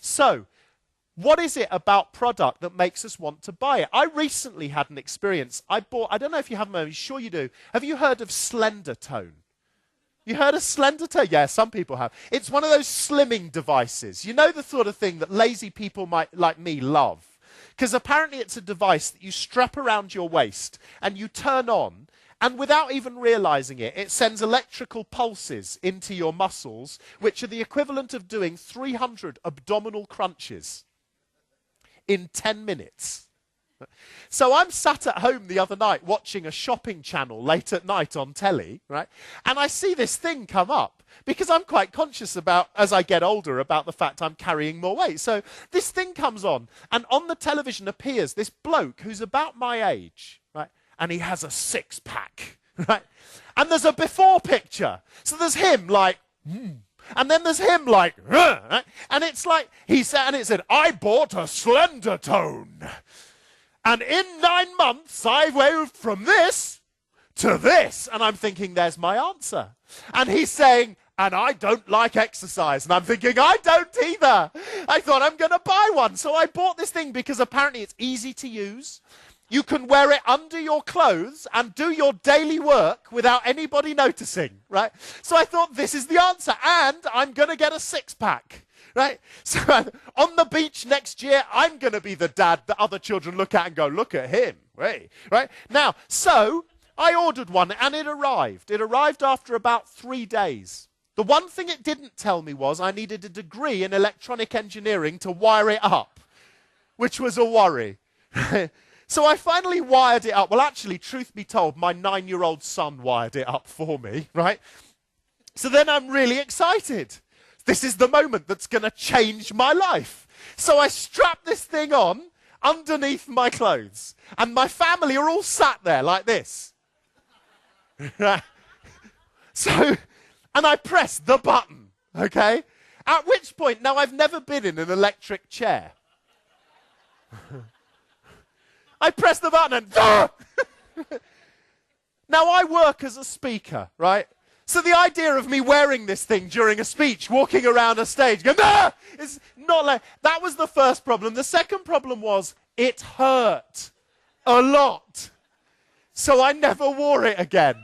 So, what is it about product that makes us want to buy it? I recently had an experience. I don't know if you have them, I'm sure you do. Have you heard of Slender Tone? You heard of Slender Tone? Yeah, some people have. It's one of those slimming devices. You know, the sort of thing that lazy people like me love. Because apparently it's a device that you strap around your waist and you turn on, and without even realizing it, it sends electrical pulses into your muscles, which are the equivalent of doing 300 abdominal crunches in 10 minutes. So I'm sat at home the other night watching a shopping channel late at night on telly, right? And I see this thing come up because I'm quite conscious about, as I get older, about the fact I'm carrying more weight. So this thing comes on, and on the television appears this bloke who's about my age, right? And he has a six-pack, right? And there's a before picture. So there's him like, and then there's him like, right? And it's like, he said, and it said, I bought a Slender Tone. And in 9 months, I've moved from this to this. And I'm thinking, there's my answer. And he's saying, and I don't like exercise. And I'm thinking, I don't either. I thought I'm going to buy one. So I bought this thing because apparently it's easy to use. You can wear it under your clothes and do your daily work without anybody noticing, right? So I thought, this is the answer. And I'm going to get a six-pack. Right? So on the beach next year, I'm going to be the dad that other children look at and go, look at him. Right? Now, so I ordered one and it arrived. It arrived after about 3 days. The one thing it didn't tell me was I needed a degree in electronic engineering to wire it up, which was a worry. So I finally wired it up. Well, actually, truth be told, my 9-year-old son wired it up for me, right? So then I'm really excited. This is the moment that's going to change my life. So I strap this thing on underneath my clothes. And my family are all sat there like this. So, and I press the button, okay? At which point, now I've never been in an electric chair. I press the button and... Now I work as a speaker, right? So the idea of me wearing this thing during a speech, walking around a stage, going, ah! Is not like, that was the first problem. The second problem was it hurt a lot. So I never wore it again.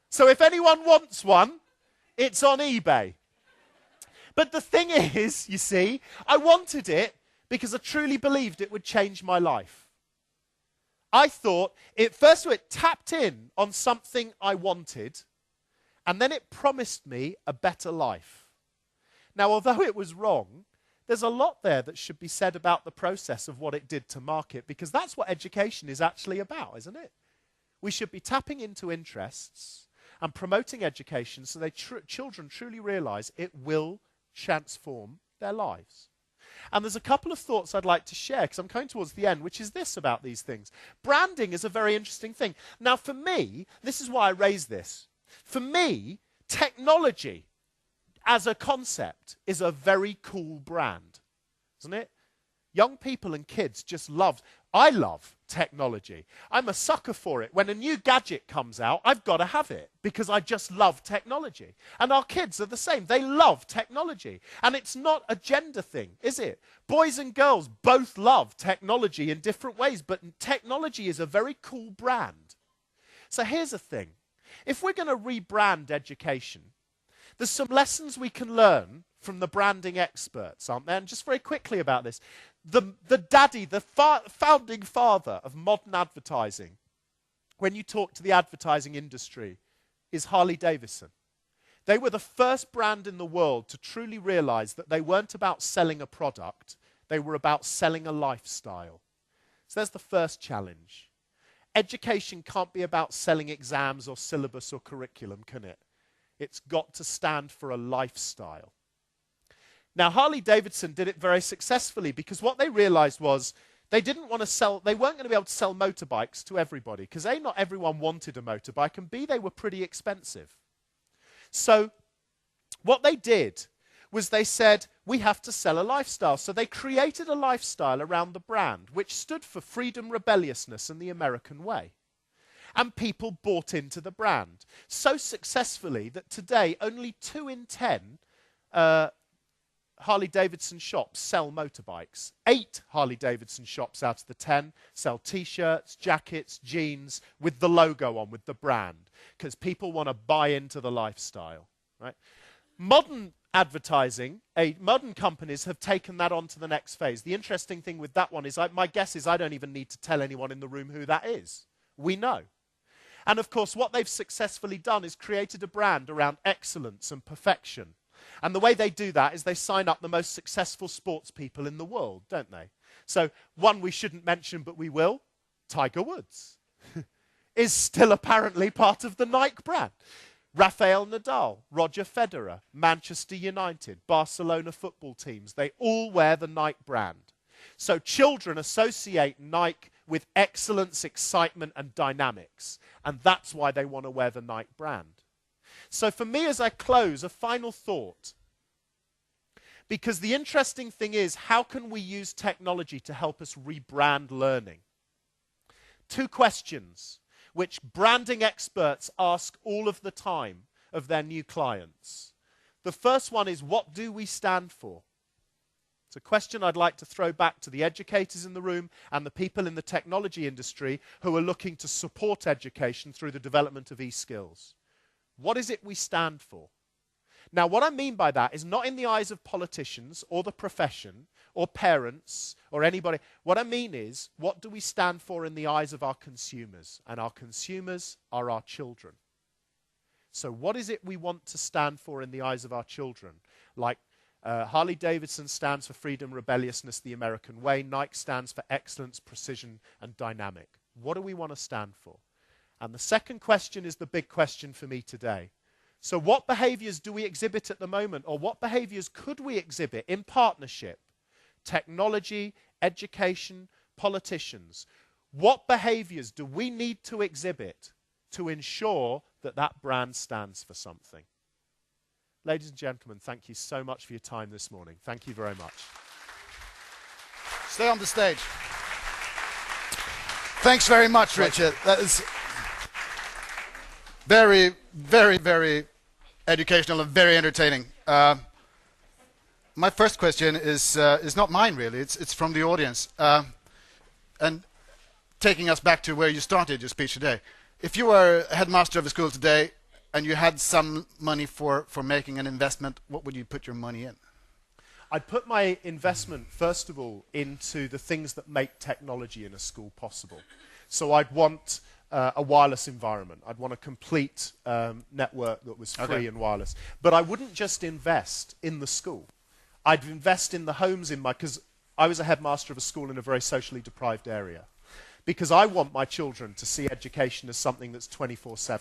So if anyone wants one, it's on eBay. But the thing is, you see, I wanted it because I truly believed it would change my life. I thought, first of all, it tapped in on something I wanted, and then it promised me a better life. Now, although it was wrong, there's a lot there that should be said about the process of what it did to market, because that's what education is actually about, isn't it? We should be tapping into interests and promoting education so that children truly realize it will transform their lives. And there's a couple of thoughts I'd like to share, because I'm coming towards the end, which is this about these things. Branding is a very interesting thing. Now, for me, this is why I raise this. For me, technology as a concept is a very cool brand, isn't it? Young people and kids just I love technology. I'm a sucker for it. When a new gadget comes out, I've got to have it because I just love technology. And our kids are the same. They love technology. And it's not a gender thing, is it? Boys and girls both love technology in different ways, but technology is a very cool brand. So here's the thing. If we're going to rebrand education, there's some lessons we can learn from the branding experts, aren't there? And just very quickly about this. The founding father of modern advertising, when you talk to the advertising industry, is Harley Davidson. They were the first brand in the world to truly realize that they weren't about selling a product, they were about selling a lifestyle. So there's the first challenge. Education can't be about selling exams or syllabus or curriculum, can it? It's got to stand for a lifestyle. Now, Harley Davidson did it very successfully because what they realized was they weren't going to be able to sell motorbikes to everybody because A, not everyone wanted a motorbike, and B, they were pretty expensive. So what they did was they said, we have to sell a lifestyle. So they created a lifestyle around the brand, which stood for freedom, rebelliousness, and the American way. And people bought into the brand so successfully that today only 2 in 10 Harley-Davidson shops sell motorbikes. 8 Harley-Davidson shops out of the 10 sell T-shirts, jackets, jeans with the logo on, with the brand, because people want to buy into the lifestyle. Right? Modern advertising, modern companies have taken that on to the next phase. The interesting thing with that one is, my guess is I don't even need to tell anyone in the room who that is. We know. And of course, what they've successfully done is created a brand around excellence and perfection. And the way they do that is they sign up the most successful sports people in the world, don't they? So one we shouldn't mention, but we will, Tiger Woods, is still apparently part of the Nike brand. Rafael Nadal, Roger Federer, Manchester United, Barcelona football teams, they all wear the Nike brand. So children associate Nike with excellence, excitement, and dynamics. And that's why they want to wear the Nike brand. So for me, as I close, a final thought. Because the interesting thing is, how can we use technology to help us rebrand learning? 2 questions which branding experts ask all of the time of their new clients. The first one is, what do we stand for? It's a question I'd like to throw back to the educators in the room and the people in the technology industry who are looking to support education through the development of e-skills. What is it we stand for? Now, what I mean by that is not in the eyes of politicians or the profession or parents or anybody. What I mean is, what do we stand for in the eyes of our consumers? And our consumers are our children. So what is it we want to stand for in the eyes of our children? Like Harley-Davidson stands for freedom, rebelliousness, the American way. Nike stands for excellence, precision, and dynamic. What do we want to stand for? And the second question is the big question for me today. So what behaviors do we exhibit at the moment, or what behaviors could we exhibit in partnership? Technology, education, politicians. What behaviors do we need to exhibit to ensure that that brand stands for something? Ladies and gentlemen, thank you so much for your time this morning. Thank you very much. Stay on the stage. Thanks very much, Richard. That is very, very, very educational and very entertaining. My first question is not mine, really. It's from the audience. And taking us back to where you started your speech today. If you were a headmaster of a school today and you had some money for making an investment, what would you put your money in? I'd put my investment, first of all, into the things that make technology in a school possible. So I'd want a wireless environment. I'd want a complete network that was free and wireless. But I wouldn't just invest in the school. I'd invest in the homes because I was a headmaster of a school in a very socially deprived area. Because I want my children to see education as something that's 24/7.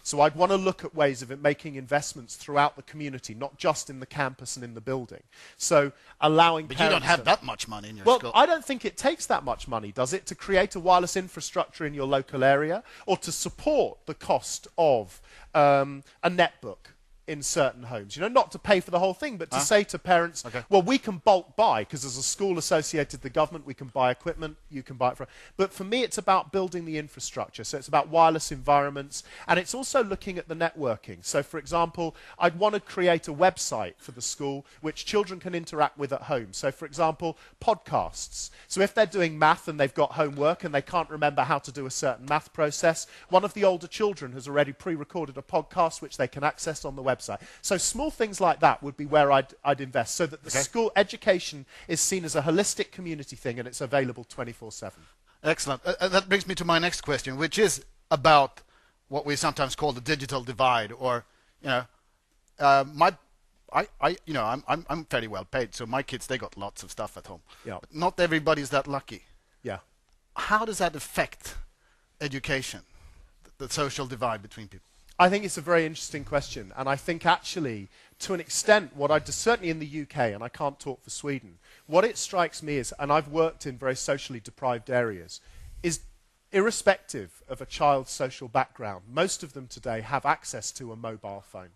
So I'd want to look at ways of making investments throughout the community, not just in the campus and in the building. So allowing But parents... you don't have that much money in your school. Well, I don't think it takes that much money, does it, to create a wireless infrastructure in your local area, or to support the cost of a netbook in certain homes. You know, not to pay for the whole thing, but to say to parents, well, we can bulk buy, because as a school associated with the government, we can buy equipment, you can buy it for... But for me, it's about building the infrastructure. So it's about wireless environments, and it's also looking at the networking. So, for example, I'd want to create a website for the school which children can interact with at home. So, for example, podcasts. So if they're doing math and they've got homework and they can't remember how to do a certain math process, one of the older children has already pre-recorded a podcast which they can access on the website. So small things like that would be where I'd invest, so that the school education is seen as a holistic community thing and it's available 24/7. Excellent. That brings me to my next question, which is about what we sometimes call the digital divide, or, you know, I'm fairly well paid, so my kids, they got lots of stuff at home. Yeah. But not everybody's that lucky. Yeah. How does that affect education, the social divide between people? I think it's a very interesting question, and I think actually, to an extent, what I do, certainly in the UK, and I can't talk for Sweden, what it strikes me is, and I've worked in very socially deprived areas, is irrespective of a child's social background, most of them today have access to a mobile phone.